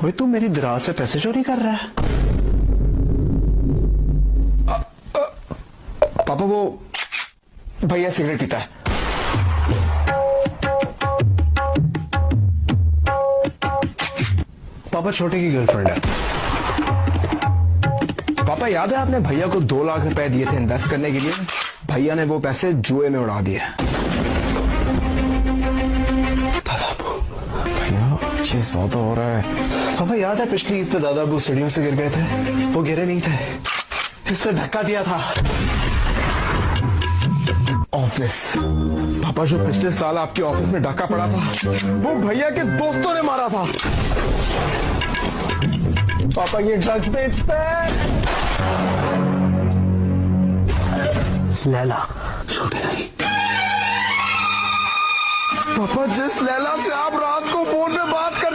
भाई तू मेरी दराज से पैसे चोरी कर रहा है? पापा वो भैया सिगरेट पीता है। पापा छोटे की गर्लफ्रेंड है। पापा याद है आपने भैया को 2 लाख रुपए दिए थे इन्वेस्ट करने के लिए? भैया ने वो पैसे जुए में उड़ा दिए। ये ज्यादा हो रहा है। पापा याद है पिछली ईद पे दादा अबू सीढ़ियों से गिर गए थे? वो गिरे नहीं थे, इससे धक्का दिया था ऑफिस। पापा जो पिछले साल आपके ऑफिस में डाका पड़ा था वो भैया के दोस्तों ने मारा था। पापा ये ड्रग्स बेचते हैं। लैला छोटे नहीं। पापा जिस लैला से आप रात को फोन पे बात कर